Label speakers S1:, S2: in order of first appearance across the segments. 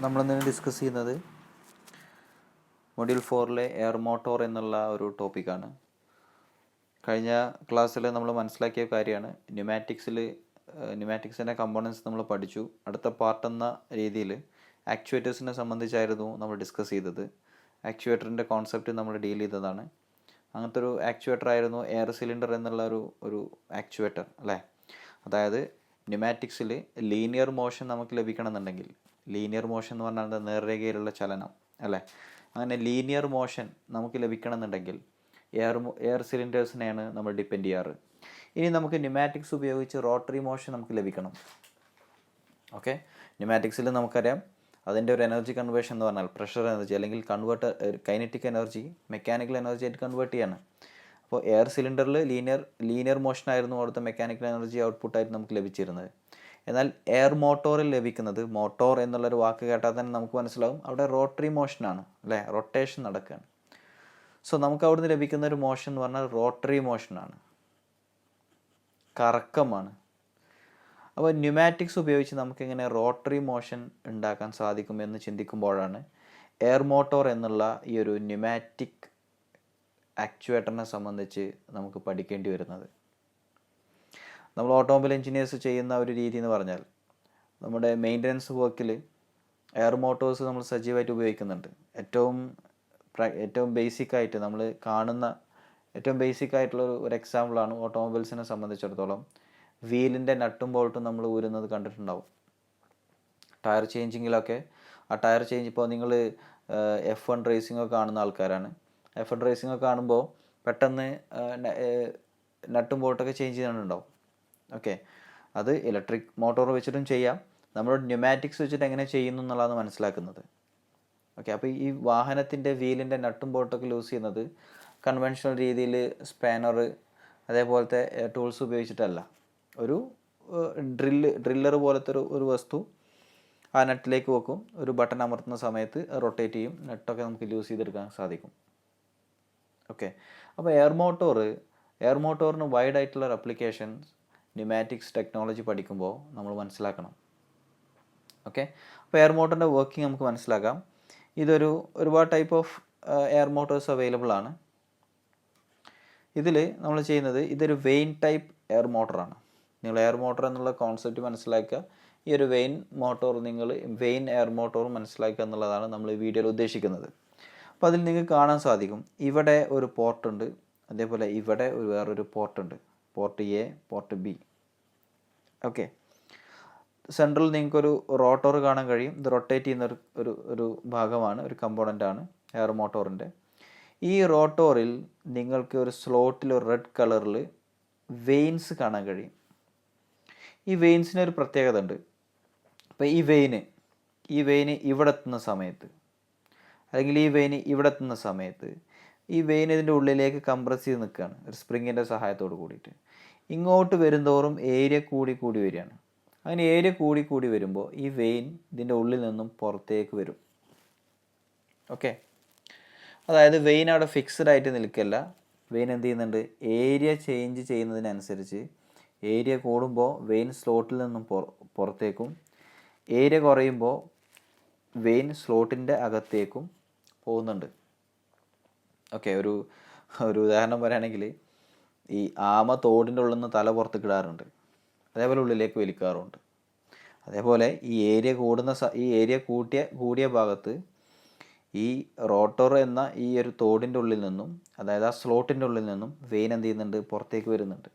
S1: നമ്മളിന്ന് ഡിസ്കസ് ചെയ്യുന്നത് module 4 air motor എന്നുള്ള ഒരു ടോപ്പിക്കാണ്. കഴിഞ്ഞ ക്ലാസ്സിൽ നമ്മൾ മനസ്സിലാക്കിയ കാര്യമാണ് ന്യൂമാറ്റിക്സിൻ്റെ കമ്പോണൻസ് നമ്മൾ പഠിച്ചു. അടുത്ത പാർട്ട് എന്ന രീതിയിൽ ആക്ച്വേറ്റേഴ്സിനെ സംബന്ധിച്ചായിരുന്നു നമ്മൾ ഡിസ്കസ് ചെയ്തത്. ആക്ച്വേറ്ററിൻ്റെ കോൺസെപ്റ്റ് നമ്മൾ ഡീൽ ചെയ്തതാണ്. അങ്ങനത്തെ ഒരു ആക്ച്വേറ്റർ ആയിരുന്നു എയർ സിലിണ്ടർ എന്നുള്ള ഒരു ആക്ച്വേറ്റർ അല്ലേ. അതായത് ന്യൂമാറ്റിക്സിൽ ലീനിയർ മോഷൻ നമുക്ക് ലഭിക്കണമെന്നുണ്ടെങ്കിൽ, ലീനിയർ മോഷൻ എന്ന് പറഞ്ഞാൽ നേർരേഖയിലുള്ള ചലനം അല്ലേ, അങ്ങനെ ലീനിയർ മോഷൻ നമുക്ക് ലഭിക്കണമെന്നുണ്ടെങ്കിൽ എയർ സിലിണ്ടേഴ്സിനെയാണ് നമ്മൾ ഡിപ്പെൻഡ് ചെയ്യാറ്. ഇനി നമുക്ക് ന്യൂമാറ്റിക്സ് ഉപയോഗിച്ച് റോട്ടറി മോഷൻ നമുക്ക് ലഭിക്കണം. ഓക്കെ, ന്യൂമാറ്റിക്സിൽ നമുക്കറിയാം അതിൻ്റെ ഒരു എനർജി കൺവേർഷൻ എന്ന് പറഞ്ഞാൽ പ്രഷർ എനർജി അല്ലെങ്കിൽ കൈനറ്റിക് എനർജി മെക്കാനിക്കൽ എനർജി ആയിട്ട് കൺവേർട്ട് ചെയ്യാണ്. അപ്പോൾ എയർ സിലിണ്ടറിൽ ലീനിയർ മോഷൻ ആയിരുന്നു അവിടുത്തെ മെക്കാനിക്കൽ എനർജി ഔട്ട്പുട്ടായിട്ട് നമുക്ക് ലഭിച്ചിരുന്നത്. എന്നാൽ എയർ മോട്ടോറിൽ ലഭിക്കുന്നത്, മോട്ടോർ എന്നുള്ളൊരു വാക്ക് കേട്ടാൽ തന്നെ നമുക്ക് മനസ്സിലാവും അവിടെ റോട്ടറി മോഷനാണ് അല്ലേ, റൊട്ടേഷൻ നടക്കുകയാണ്. സോ നമുക്ക് അവിടുന്ന് ലഭിക്കുന്ന ഒരു മോഷൻ എന്ന് പറഞ്ഞാൽ റോട്ടറി മോഷനാണ്, കറക്കമാണ്. അപ്പോൾ ന്യൂമാറ്റിക്സ് ഉപയോഗിച്ച് നമുക്കിങ്ങനെ റോട്ടറി മോഷൻ ഉണ്ടാക്കാൻ സാധിക്കുമെന്ന് ചിന്തിക്കുമ്പോഴാണ് എയർ മോട്ടോർ എന്നുള്ള ഈ ഒരു ന്യൂമാറ്റിക് ആക്ച്വേറ്ററിനെ സംബന്ധിച്ച് നമുക്ക് പഠിക്കേണ്ടി വരുന്നത്. നമ്മൾ ഓട്ടോമൊബൈൽ എഞ്ചിനീയേഴ്സ് ചെയ്യുന്ന ഒരു രീതി എന്ന് പറഞ്ഞാൽ നമ്മുടെ മെയിൻ്റനൻസ് വർക്കിൽ എയർ മോട്ടോഴ്സ് നമ്മൾ സജീവമായിട്ട് ഉപയോഗിക്കുന്നുണ്ട്. ഏറ്റവും ബേസിക്കായിട്ട് നമ്മൾ കാണുന്ന ഏറ്റവും ബേസിക് ആയിട്ടുള്ള ഒരു എക്സാമ്പിളാണ് ഓട്ടോമൊബൈൽസിനെ സംബന്ധിച്ചിടത്തോളം വീലിൻ്റെ നട്ടും ബോൾട്ടും നമ്മൾ ഊരുന്നത് കണ്ടിട്ടുണ്ടാവും. ടയർ ചേഞ്ചിങ്ങിലൊക്കെ ആ ടയർ ചേഞ്ച്, ഇപ്പോൾ നിങ്ങൾ F1 റേസിംഗൊക്കെ കാണുന്ന ആൾക്കാരാണ്. F1 റേസിംഗൊക്കെ കാണുമ്പോൾ പെട്ടെന്ന് നട്ടും ബോൾട്ടൊക്കെ ചേഞ്ച് ചെയ്യാനുണ്ടാവും. ഓക്കെ, അത് ഇലക്ട്രിക് മോട്ടോർ വെച്ചിട്ടും ചെയ്യാം. നമ്മൾ ന്യൂമാറ്റിക്സ് വെച്ചിട്ട് എങ്ങനെ ചെയ്യുന്നു എന്നുള്ളതാണ് മനസ്സിലാക്കുന്നത്. ഓക്കെ, അപ്പോൾ ഈ വാഹനത്തിൻ്റെ വീലിൻ്റെ നട്ടും ബോൾട്ടൊക്കെ ലൂസ് ചെയ്യുന്നത് കൺവെൻഷണൽ രീതിയിൽ സ്പാനർ അതേപോലത്തെ ടൂൾസ് ഉപയോഗിച്ചിട്ടല്ല. ഒരു ഡ്രില്ലർ പോലത്തെ ഒരു വസ്തു ആ നട്ടിലേക്ക് വെക്കും, ഒരു ബട്ടൺ അമർത്തുന്ന സമയത്ത് റൊട്ടേറ്റ് ചെയ്യും, നട്ടൊക്കെ നമുക്ക് ലൂസ് ചെയ്തെടുക്കാൻ സാധിക്കും. ഓക്കെ, അപ്പോൾ എയർ മോട്ടോറിന് വൈഡ് ആയിട്ടുള്ള അപ്ലിക്കേഷൻസ് ന്യൂമാറ്റിക്സ് ടെക്നോളജി പഠിക്കുമ്പോൾ നമ്മൾ മനസ്സിലാക്കണം. ഓക്കെ, അപ്പോൾ എയർ മോട്ടറിൻ്റെ വർക്കിംഗ് നമുക്ക് മനസ്സിലാക്കാം. ഒരുപാട് type of air Motors available ആണ്. ഇതിൽ നമ്മൾ ചെയ്യുന്നത് ഇതൊരു വെയിൻ ടൈപ്പ് എയർ മോട്ടറാണ്. നിങ്ങൾ എയർ മോട്ടർ എന്നുള്ള കോൺസെപ്റ്റ് മനസ്സിലാക്കുക. ഈ ഒരു വെയിൻ എയർ മോട്ടോർ മനസ്സിലാക്കുക എന്നുള്ളതാണ് നമ്മൾ ഈ വീഡിയോയിൽ ഉദ്ദേശിക്കുന്നത്. അപ്പോൾ അതിൽ നിങ്ങൾക്ക് കാണാൻ സാധിക്കും ഇവിടെ ഒരു പോർട്ടുണ്ട്, അതേപോലെ ഇവിടെ വേറൊരു പോർട്ടുണ്ട്, port A, port B. Okay, central നിങ്ങൾക്കൊരു റോട്ടോർ കാണാൻ കഴിയും. ഇത് റൊട്ടേറ്റ് ചെയ്യുന്ന ഒരു ഭാഗമാണ്, ഒരു കമ്പോണൻ്റാണ് എയർ മോട്ടോറിൻ്റെ. ഈ റോട്ടോറിൽ നിങ്ങൾക്ക് ഒരു സ്ലോട്ടിൽ ഒരു റെഡ് കളറിൽ വെയിൻസ് കാണാൻ കഴിയും. ഈ വെയിൻസിന് ഒരു പ്രത്യേകത ഉണ്ട്. അപ്പോൾ ഈ വെയിന് ഇവിടെ എത്തുന്ന സമയത്ത്, അല്ലെങ്കിൽ ഈ വെയിന് ഇവിടെ എത്തുന്ന സമയത്ത് ഈ വെയിൻ ഇതിൻ്റെ ഉള്ളിലേക്ക് കംപ്രസ് ചെയ്ത് നിൽക്കുകയാണ് ഒരു സ്പ്രിങ്ങിൻ്റെ സഹായത്തോട് കൂടിയിട്ട്. ഇങ്ങോട്ട് വരുന്തോറും ഏരിയ കൂടി വരികയാണ്. അങ്ങനെ ഏരിയ കൂടി വരുമ്പോൾ ഈ വെയിൻ ഇതിൻ്റെ ഉള്ളിൽ നിന്നും പുറത്തേക്ക് വരും. ഓക്കെ, അതായത് വെയിൻ അവിടെ ഫിക്സ്ഡ് ആയിട്ട് നിൽക്കില്ല. വെയിൻ എന്ത് ചെയ്യുന്നുണ്ട്, ഏരിയ ചേഞ്ച് ചെയ്യുന്നതിനനുസരിച്ച് ഏരിയ കൂടുമ്പോൾ വെയിൻ സ്ലോട്ടിൽ നിന്നും പുറത്തേക്കും, ഏരിയ കുറയുമ്പോൾ വെയിൻ സ്ലോട്ടിൻ്റെ അകത്തേക്കും പോകുന്നുണ്ട്. ഓക്കെ, ഒരു ഉദാഹരണം പറയുകയാണെങ്കിൽ ഈ ആമ തോടിൻ്റെ ഉള്ളിൽ നിന്ന് തല പുറത്തേക്ക് ഇടാറുണ്ട്, അതേപോലെ ഉള്ളിലേക്ക് വലിക്കാറുണ്ട്. അതേപോലെ ഈ ഏരിയ കൂടിയ ഭാഗത്ത് ഈ റോട്ടോർ എന്ന ഈ ഒരു തോടിൻ്റെ ഉള്ളിൽ നിന്നും, അതായത് ആ സ്ലോട്ടിൻ്റെ ഉള്ളിൽ നിന്നും വെയിൻ എന്ത് ചെയ്യുന്നുണ്ട്, പുറത്തേക്ക് വരുന്നുണ്ട്.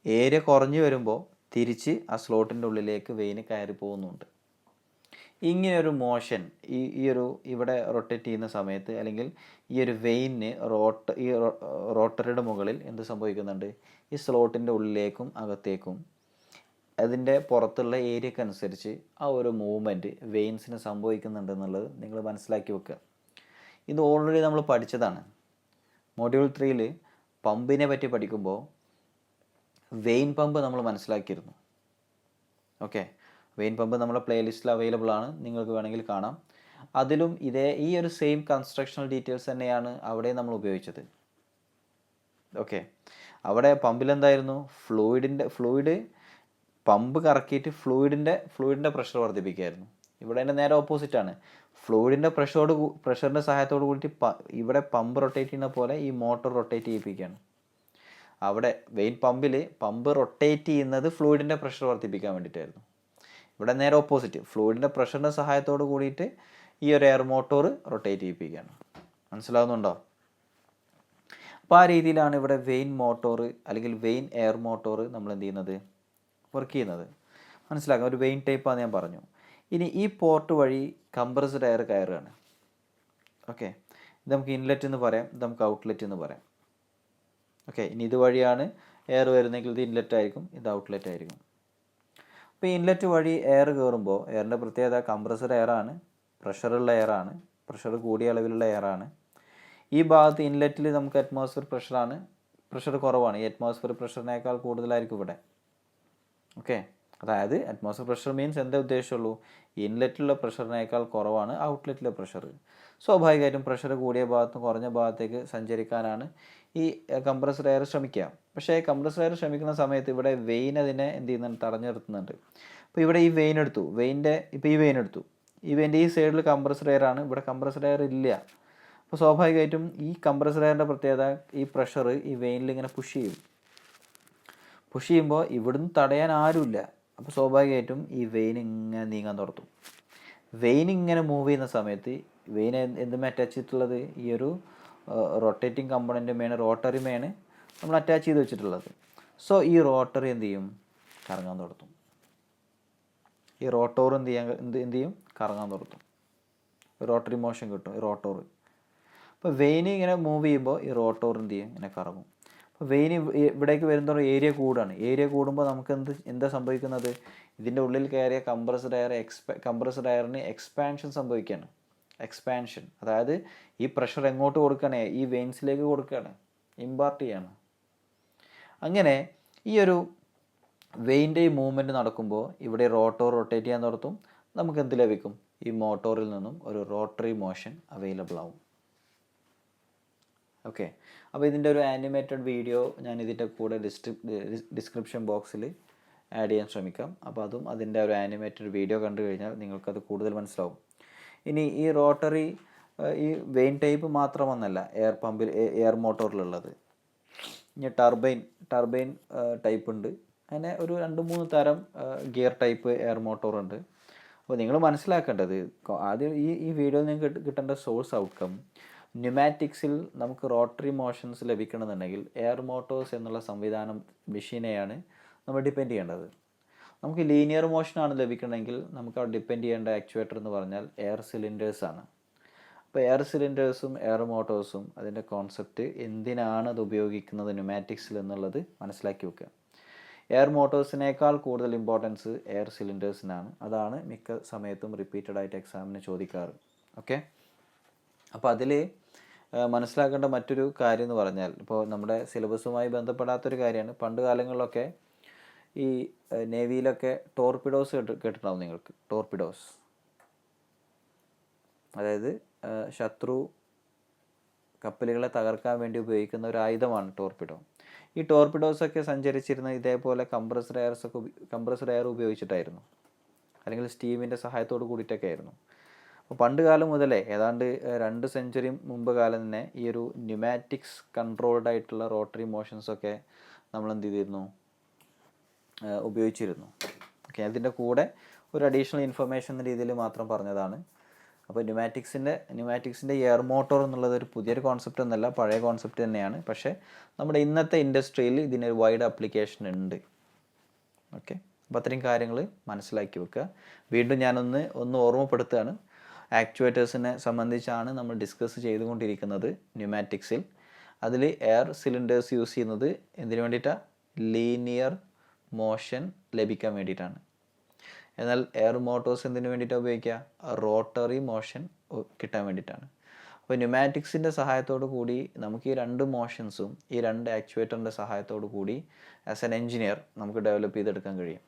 S1: ഏരിയ കുറഞ്ഞു വരുമ്പോൾ തിരിച്ച് ആ സ്ലോട്ടിൻ്റെ ഉള്ളിലേക്ക് വെയിന് കയറി പോകുന്നുണ്ട്. ഇങ്ങനെയൊരു മോഷൻ ഇവിടെ റൊട്ടേറ്റ് ചെയ്യുന്ന സമയത്ത്, അല്ലെങ്കിൽ ഈ ഒരു വെയിന് റോട്ടറിയുടെ മുകളിൽ എന്ത് സംഭവിക്കുന്നുണ്ട്, ഈ സ്ലോട്ടിൻ്റെ ഉള്ളിലേക്കും അകത്തേക്കും അതിൻ്റെ പുറത്തുള്ള ഏരിയക്കനുസരിച്ച് ആ ഒരു മൂവ്മെൻറ്റ് വെയിൻസിന് സംഭവിക്കുന്നുണ്ട് എന്നുള്ളത് നിങ്ങൾ മനസ്സിലാക്കി വെക്കുക. ഇത് ഓൾറെഡി നമ്മൾ പഠിച്ചതാണ്. മൊഡ്യൂൾ 3 പമ്പിനെ പറ്റി പഠിക്കുമ്പോൾ വെയിൻ പമ്പ് നമ്മൾ മനസ്സിലാക്കിയിരുന്നു. ഓക്കെ, വെയിൻ പമ്പ് നമ്മുടെ പ്ലേലിസ്റ്റിൽ അവൈലബിൾ ആണ്, നിങ്ങൾക്ക് വേണമെങ്കിൽ കാണാം. അതിലും ഈ ഒരു സെയിം കൺസ്ട്രക്ഷണൽ ഡീറ്റെയിൽസ് തന്നെയാണ് അവിടെ നമ്മൾ ഉപയോഗിച്ചത്. ഓക്കെ, അവിടെ പമ്പിലെന്തായിരുന്നു, ഫ്ലൂയിഡ് പമ്പ് കറക്കിയിട്ട് ഫ്ലൂയിഡിൻ്റെ പ്രഷർ വർദ്ധിപ്പിക്കുകയായിരുന്നു. ഇവിടെ അതിൻ്റെ നേരെ ഓപ്പോസിറ്റാണ്. ഫ്ലൂയിഡിൻ്റെ പ്രഷറിൻ്റെ സഹായത്തോട് കൂടിയിട്ട് ഇവിടെ പമ്പ് റൊട്ടേറ്റ് ചെയ്യുന്ന പോലെ ഈ മോട്ടോർ റൊട്ടേറ്റ് ചെയ്യിപ്പിക്കുകയാണ്. അവിടെ വെയിൻ പമ്പ് റൊട്ടേറ്റ് ചെയ്യുന്നത് ഫ്ലൂയിഡിൻ്റെ പ്രഷർ വർദ്ധിപ്പിക്കാൻ വേണ്ടിയിട്ടായിരുന്നു. ഇവിടെ നേരെ ഓപ്പോസിറ്റ്, ഫ്ലൂയിഡിൻ്റെ പ്രഷറിൻ്റെ സഹായത്തോട് കൂടിയിട്ട് ഈ ഒരു എയർ മോട്ടോർ റൊട്ടേറ്റ് ചെയ്യിപ്പിക്കുകയാണ്. മനസ്സിലാവുന്നുണ്ടോ? അപ്പോൾ ആ രീതിയിലാണ് ഇവിടെ വെയിൻ മോട്ടോർ അല്ലെങ്കിൽ വെയിൻ എയർ മോട്ടോർ നമ്മൾ എന്ത് ചെയ്യുന്നത്, വർക്ക് ചെയ്യുന്നത്. മനസ്സിലാക്കാം. ഒരു വെയിൻ ടൈപ്പാന്ന് ഞാൻ പറഞ്ഞു. ഇനി ഈ പോർട്ട് വഴി കംപ്രസ്ഡ് എയർ കയറുകയാണ്. ഓക്കെ, ഇത് നമുക്ക് ഇൻലെറ്റ് എന്ന് പറയാം, ഇത് നമുക്ക് ഔട്ട്ലെറ്റ് എന്ന് പറയാം. ഓക്കെ, ഇനി ഇതുവഴിയാണ് എയർ വരുന്നതെങ്കിൽ ഇത് ഇൻലെറ്റ് ആയിരിക്കും, ഇത് ഔട്ട്ലെറ്റ് ആയിരിക്കും. അപ്പോൾ ഈ ഇൻലെറ്റ് വഴി എയർ കയറുമ്പോൾ എയറിൻ്റെ പ്രത്യേകത കംപ്രസ്ഡ് എയറാണ്, പ്രഷറുള്ള എയറാണ്, പ്രഷർ കൂടിയ അളവിലുള്ള എയറാണ്. ഈ ഭാഗത്ത് ഇൻലെറ്റിൽ നമുക്ക് അറ്റ്മോസ്ഫിയർ പ്രഷറാണ്, പ്രഷർ കുറവാണ്. ഈ അറ്റ്മോസ്ഫിയർ പ്രഷറിനേക്കാൾ കൂടുതലായിരിക്കും ഇവിടെ. ഓക്കെ, അതായത് അറ്റ്മോസ്ഫിയർ പ്രഷർ മീൻസ് എന്താ ഉദ്ദേശമുള്ളൂ, ഇൻലെറ്റിലുള്ള പ്രഷറിനേക്കാൾ കുറവാണ് ഔട്ട്ലെറ്റിലെ പ്രഷർ. സ്വാഭാവികമായിട്ടും പ്രഷർ കൂടിയ ഭാഗത്തും കുറഞ്ഞ ഭാഗത്തേക്ക് സഞ്ചരിക്കാനാണ് ഈ കംപ്രസ്ഡ് എയർ ശ്രമിക്കുക. പക്ഷേ കംപ്രസ്ഡ് എയർ ശ്രമിക്കുന്ന സമയത്ത് ഇവിടെ വെയിൻ അതിനെ എന്ത് ചെയ്യുന്നുണ്ട്, തടഞ്ഞു നിർത്തുന്നുണ്ട്. അപ്പോൾ ഇവിടെ ഈ വെയിൻ എടുത്തു, ഇപ്പോൾ ഈ വെയിൻ്റെ ഈ സൈഡിൽ കംപ്രസ്ഡ് എയർ ആണ്, ഇവിടെ കംപ്രസ്ഡ് എയർ ഇല്ല. അപ്പോൾ സ്വാഭാവികമായിട്ടും ഈ കംപ്രസ്ഡ് എയറിൻ്റെ പ്രത്യേകത ഈ പ്രഷർ ഈ വെയിനിൽ ഇങ്ങനെ പുഷ് ചെയ്യുമ്പോൾ ഇവിടുന്ന് തടയാൻ ആരുമില്ല. അപ്പോൾ സ്വാഭാവികമായിട്ടും ഈ വെയിൻ ഇങ്ങനെ നീങ്ങാൻ തുടങ്ങും. വെയിൻ ഇങ്ങനെ മൂവ് ചെയ്യുന്ന സമയത്ത് വെയിൻ എന്തും അറ്റാച്ച് ചെയ്തിട്ടുള്ളത്, ഈ ഒരു റൊട്ടേറ്റിംഗ് കമ്പോണൻറ്റുമേണ്, റോട്ടറിമേണ് നമ്മൾ അറ്റാച്ച് ചെയ്ത് വെച്ചിട്ടുള്ളത്. സോ ഈ റോട്ടറി എന്ത് ചെയ്യും, കറങ്ങാൻ തുടങ്ങും. ഈ റോട്ടോർ എന്ത് ചെയ്യും, കറങ്ങാൻ തുടങ്ങും. റോട്ടറി മോഷൻ കിട്ടും ഈ റോട്ടോർ. അപ്പോൾ വെയിൻ ഇങ്ങനെ മൂവ് ചെയ്യുമ്പോൾ ഈ റോട്ടോർ എന്ത് ചെയ്യും, ഇങ്ങനെ കറങ്ങും. അപ്പോൾ വെയിൻ ഇവിടേക്ക് വരുന്നതോടെ ഏരിയ കൂടുകയാണ്. ഏരിയ കൂടുമ്പോൾ നമുക്ക് എന്താ സംഭവിക്കുന്നത്, ഇതിൻ്റെ ഉള്ളിൽ കയറിയ കംപ്രസ്ഡ് എയറിന് എക്സ്പാൻഷൻ സംഭവിക്കുകയാണ്. എക്സ്പാൻഷൻ അതായത് ഈ പ്രഷർ എങ്ങോട്ട് കൊടുക്കുകയാണ്, ഈ വെയിൻസിലേക്ക് കൊടുക്കുകയാണ്, ഇമ്പാർട്ട് ചെയ്യാണ്. അങ്ങനെ ഈ ഒരു വെയിൻ്റെ ഈ മൂവ്മെൻറ്റ് നടക്കുമ്പോൾ ഇവിടെ റോട്ടോർ റൊട്ടേറ്റ് ചെയ്യാൻ നടത്തും. നമുക്ക് എന്ത് ലഭിക്കും, ഈ മോട്ടോറിൽ നിന്നും ഒരു റോട്ടറി മോഷൻ അവൈലബിൾ ആവും. ഓക്കെ, അപ്പോൾ ഇതിൻ്റെ ഒരു ആനിമേറ്റഡ് വീഡിയോ ഞാൻ ഇതിൻ്റെ കൂടെ ഡിസ്ക്രിപ്ഷൻ ബോക്സിൽ ആഡ് ചെയ്യാൻ ശ്രമിക്കാം. അപ്പോൾ അതും അതിൻ്റെ ഒരു ആനിമേറ്റഡ് വീഡിയോ കണ്ടു കഴിഞ്ഞാൽ നിങ്ങൾക്കത് കൂടുതൽ മനസ്സിലാവും. ഇനി ഈ റോട്ടറി ഈ വെയിൻ ടൈപ്പ് മാത്രമൊന്നല്ല എയർ മോട്ടോറിലുള്ളത്. ഇനി ടർബൈൻ ടൈപ്പ് ഉണ്ട്. അങ്ങനെ ഒരു 2-3 തരം ഗിയർ ടൈപ്പ് എയർ മോട്ടോറുണ്ട്. അപ്പോൾ നിങ്ങൾ മനസ്സിലാക്കേണ്ടത് ആദ്യം ഈ വീഡിയോയിൽ നിങ്ങൾക്ക് കിട്ടേണ്ട സോഴ്സ് ഔട്ട്കം, ന്യൂമാറ്റിക്സിൽ നമുക്ക് റോട്ടറി മോഷൻസ് ലഭിക്കണമെന്നുണ്ടെങ്കിൽ എയർ മോട്ടോഴ്സ് എന്നുള്ള മെഷീനെയാണ് നമ്മൾ ഡിപ്പെൻഡ് ചെയ്യേണ്ടത്. നമുക്ക് ലീനിയർ മോഷനാണ് ലഭിക്കണമെങ്കിൽ നമുക്ക് അവിടെ ഡിപ്പെൻഡ് ചെയ്യേണ്ട ആക്ച്വേറ്റർ എന്ന് പറഞ്ഞാൽ എയർ സിലിണ്ടേഴ്സാണ്. അപ്പോൾ എയർ സിലിണ്ടേഴ്സും എയർ മോട്ടോഴ്സും അതിൻ്റെ കോൺസെപ്റ്റ് എന്തിനാണ് അത് ഉപയോഗിക്കുന്നത് ന്യൂമാറ്റിക്സിൽ എന്നുള്ളത് മനസ്സിലാക്കി വെക്കുക. എയർ മോട്ടോഴ്സിനേക്കാൾ കൂടുതൽ ഇമ്പോർട്ടൻസ് എയർ സിലിണ്ടേഴ്സിനാണ്. അതാണ് മിക്ക സമയത്തും റിപ്പീറ്റഡ് ആയിട്ട് എക്സാമിന് ചോദിക്കാറ്. ഓക്കെ, അപ്പോൾ അതിൽ മനസ്സിലാക്കേണ്ട മറ്റൊരു കാര്യം എന്ന് പറഞ്ഞാൽ, ഇപ്പോൾ നമ്മുടെ സിലബസുമായി ബന്ധപ്പെടാത്തൊരു കാര്യമാണ്. പണ്ട് കാലങ്ങളിലൊക്കെ ഈ നേവിയിലൊക്കെ ടോർപിഡോസ് കേട്ടിട്ടുണ്ടാവും നിങ്ങൾക്ക്. ടോർപിഡോസ് അതായത് ശത്രു കപ്പലുകളെ തകർക്കാൻ വേണ്ടി ഉപയോഗിക്കുന്ന ഒരു ആയുധമാണ് ടോർപിഡോ. ഈ ടോർപിഡോസൊക്കെ സഞ്ചരിച്ചിരുന്ന ഇതേപോലെ കംപ്രസ്ഡ് എയർ ഉപയോഗിച്ചിട്ടായിരുന്നു, അല്ലെങ്കിൽ സ്റ്റീമിൻ്റെ സഹായത്തോട് കൂടിയിട്ടൊക്കെ ആയിരുന്നു. അപ്പോൾ പണ്ട് കാലം മുതലേ ഏതാണ്ട് 2 സെഞ്ച്വറി മുമ്പ് കാലം തന്നെ ഈ ഒരു ന്യൂമാറ്റിക്സ് കൺട്രോൾഡ് ആയിട്ടുള്ള റോട്ടറി മോഷൻസൊക്കെ നമ്മൾ എന്ത് ചെയ്തിരുന്നു, ഉപയോഗിച്ചിരുന്നു. ഓക്കെ, അതിൻ്റെ കൂടെ ഒരു അഡീഷണൽ ഇൻഫർമേഷൻ എന്ന രീതിയിൽ മാത്രം പറഞ്ഞതാണ്. അപ്പോൾ ന്യൂമാറ്റിക്സിൻ്റെ എയർ മോട്ടോർ എന്നുള്ളത് ഒരു പുതിയൊരു കോൺസെപ്റ്റ് ഒന്നല്ല, പഴയ കോൺസെപ്റ്റ് തന്നെയാണ്. പക്ഷേ നമ്മുടെ ഇന്നത്തെ ഇൻഡസ്ട്രിയിൽ ഇതിനൊരു വൈഡ് ആപ്ലിക്കേഷൻ ഉണ്ട്. ഓക്കെ, അപ്പോൾ അത്രയും കാര്യങ്ങൾ മനസ്സിലാക്കി വെക്കുക. വീണ്ടും ഞാനൊന്ന് ഓർമ്മപ്പെടുത്തുകയാണ്. ആക്ച്വേറ്റേഴ്സിനെ സംബന്ധിച്ചാണ് നമ്മൾ ഡിസ്കസ് ചെയ്തുകൊണ്ടിരിക്കുന്നത് ന്യൂമാറ്റിക്സിൽ. അതിൽ എയർ സിലിണ്ടേഴ്സ് യൂസ് ചെയ്യുന്നത് എന്തിനു വേണ്ടിയിട്ടാണ്, ലീനിയർ മോഷൻ ലഭിക്കാൻ വേണ്ടിയിട്ടാണ്. എന്നാൽ എയർ മോട്ടോഴ്സ് എന്തിനു വേണ്ടിയിട്ടാണ് ഉപയോഗിക്കുക, റോട്ടറി മോഷൻ കിട്ടാൻ വേണ്ടിയിട്ടാണ്. അപ്പോൾ ന്യൂമാറ്റിക്സിൻ്റെ സഹായത്തോടു കൂടി നമുക്ക് ഈ 2 മോഷൻസും ഈ 2 ആക്ച്വേറ്ററിൻ്റെ സഹായത്തോടു കൂടി ആസ് എൻ എൻജിനീയർ നമുക്ക് ഡെവലപ്പ് ചെയ്തെടുക്കാൻ കഴിയും.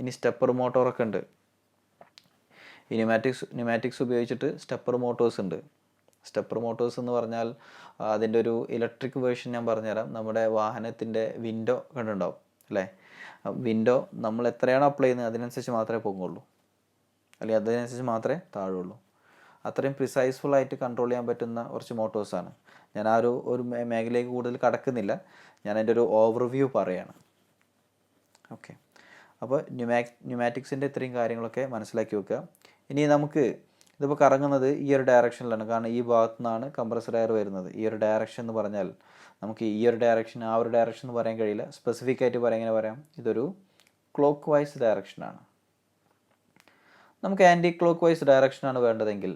S1: ഇനി സ്റ്റെപ്പർ മോട്ടോറൊക്കെ ഉണ്ട്. ഈ ന്യൂമാറ്റിക്സ് ഉപയോഗിച്ചിട്ട് സ്റ്റെപ്പർ മോട്ടോഴ്സ് ഉണ്ട്. സ്റ്റെപ്പർ മോട്ടോഴ്സ് എന്ന് പറഞ്ഞാൽ അതിൻ്റെ ഒരു ഇലക്ട്രിക് വേർഷൻ ഞാൻ പറഞ്ഞുതരാം. നമ്മുടെ വാഹനത്തിൻ്റെ വിൻഡോ കണ്ടിട്ടുണ്ടാവും അല്ലേ, വിൻഡോ നമ്മൾ എത്രയാണോ അപ്ലൈ ചെയ്യുന്നത് അതിനനുസരിച്ച് മാത്രമേ പോകുള്ളൂ അല്ലെങ്കിൽ അതിനനുസരിച്ച് മാത്രമേ താഴുള്ളൂ. അത്രയും പ്രിസൈസ്ഫുള്ളായിട്ട് കൺട്രോൾ ചെയ്യാൻ പറ്റുന്ന കുറച്ച് മോട്ടോഴ്സാണ്. ഞാൻ ആ ഒരു മേഖലയിലേക്ക് കൂടുതൽ കടക്കുന്നില്ല, ഞാൻ അതിൻ്റെ ഒരു ഓവർവ്യൂ പറയുകയാണ്. ഓക്കെ, അപ്പോൾ ന്യൂമാറ്റിക്സിൻ്റെ ഇത്രയും കാര്യങ്ങളൊക്കെ മനസ്സിലാക്കി വെക്കുക. ഇനി നമുക്ക് ഇതിപ്പോൾ കറങ്ങുന്നത് ഈ ഒരു ഡയറക്ഷനിലാണ്, കാരണം ഈ ഭാഗത്തു നിന്നാണ് കംപ്രസർ എയർ വരുന്നത്. ഈ ഒരു ഡയറക്ഷൻ എന്ന് പറഞ്ഞാൽ നമുക്ക് ഈ ഒരു ഡയറക്ഷൻ ആ ഒരു ഡയറക്ഷൻ എന്ന് പറയാൻ കഴിയില്ല, സ്പെസിഫിക് ആയിട്ട് എങ്ങനെ പറയാം, ഇതൊരു ക്ലോക്ക് വൈസ് ഡയറക്ഷനാണ്. നമുക്ക് ആൻറ്റി ക്ലോക്ക് വൈസ് ഡയറക്ഷനാണ് വേണ്ടതെങ്കിൽ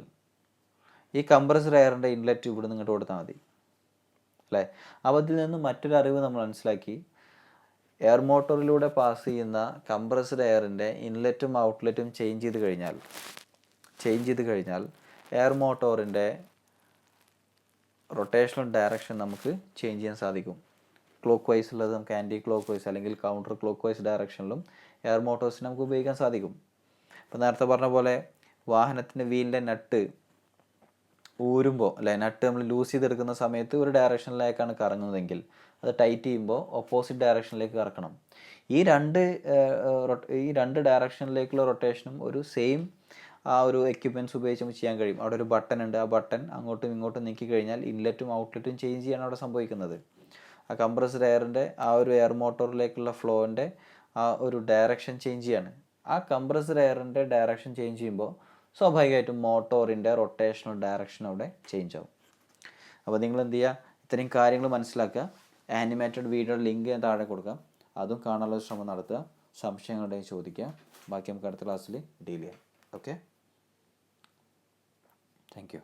S1: ഈ കംപ്രസർ എയറിൻ്റെ ഇൻലെറ്റ് ഇവിടെ നിന്ന് ഇങ്ങോട്ട് കൊടുത്താൽ മതി അല്ലേ. അപ്പോൾ അതിൽ നിന്ന് മറ്റൊരു അറിവ് നമ്മൾ മനസ്സിലാക്കി, എയർ മോട്ടോറിലൂടെ പാസ് ചെയ്യുന്ന കംപ്രസ്ഡ് എയറിൻ്റെ ഇൻലെറ്റും ഔട്ട്ലെറ്റും ചേഞ്ച് ചെയ്ത് കഴിഞ്ഞാൽ എയർ മോട്ടോറിൻ്റെ റൊട്ടേഷണൽ ഡയറക്ഷൻ നമുക്ക് ചേഞ്ച് ചെയ്യാൻ സാധിക്കും. ക്ലോക്ക് വൈസ് ഉള്ളത് നമുക്ക് ആൻറ്റി ക്ലോക്ക് വൈസ് അല്ലെങ്കിൽ കൗണ്ടർ ക്ലോക്ക് വൈസ് ഡയറക്ഷനിലും എയർ മോട്ടോഴ്സിന് നമുക്ക് ഉപയോഗിക്കാൻ സാധിക്കും. ഇപ്പോൾ നേരത്തെ പറഞ്ഞ പോലെ വാഹനത്തിൻ്റെ വീലിൻ്റെ നട്ട് ഊരുമ്പോൾ അല്ലെ, നട്ട് നമ്മൾ ലൂസ് ചെയ്തെടുക്കുന്ന സമയത്ത് ഒരു ഡയറക്ഷനിലേക്കാണ് കറങ്ങുന്നതെങ്കിൽ അത് ടൈറ്റ് ചെയ്യുമ്പോൾ ഓപ്പോസിറ്റ് ഡയറക്ഷനിലേക്ക് കറക്കണം. ഈ രണ്ട് ഡയറക്ഷനിലേക്കുള്ള റൊട്ടേഷനും ഒരു സെയിം ആ ഒരു എക്യുപ്മെൻറ്റ്സ് ഉപയോഗിച്ച് നമുക്ക് ചെയ്യാൻ കഴിയും. അവിടെ ഒരു ബട്ടൺ ഉണ്ട്, ആ ബട്ടൺ അങ്ങോട്ടും ഇങ്ങോട്ടും നീക്കി കഴിഞ്ഞാൽ ഇൻലെറ്റും ഔട്ട്ലെറ്റും ചേഞ്ച് ചെയ്യാണ് അവിടെ സംഭവിക്കുന്നത്. ആ കംപ്രസ്ഡ് എയറിൻ്റെ ആ ഒരു എയർ മോട്ടോറിലേക്കുള്ള ഫ്ലോൻ്റെ ആ ഒരു ഡയറക്ഷൻ ചേഞ്ച് ചെയ്യാണ്. ആ കംപ്രസ്ഡ് എയറിൻ്റെ ഡയറക്ഷൻ ചേഞ്ച് ചെയ്യുമ്പോൾ സ്വാഭാവികമായിട്ടും മോട്ടോറിൻ്റെ റൊട്ടേഷണൽ ഡയറക്ഷൻ അവിടെ ചേഞ്ച് ആവും. അപ്പോൾ നിങ്ങൾ എന്ത് ചെയ്യുക, ഇത്രയും കാര്യങ്ങൾ മനസ്സിലാക്കുക. ആനിമേറ്റഡ് വീഡിയോയുടെ ലിങ്ക് ഞാൻ താഴെ കൊടുക്കാം, അതും കാണാനുള്ള ശ്രമം നടത്തുക. സംശയങ്ങളുണ്ടെങ്കിൽ ചോദിക്കുക. ബാക്കി നമുക്ക് അടുത്ത ക്ലാസ്സിൽ ഡീൽ ചെയ്യാം. Okay, thank you.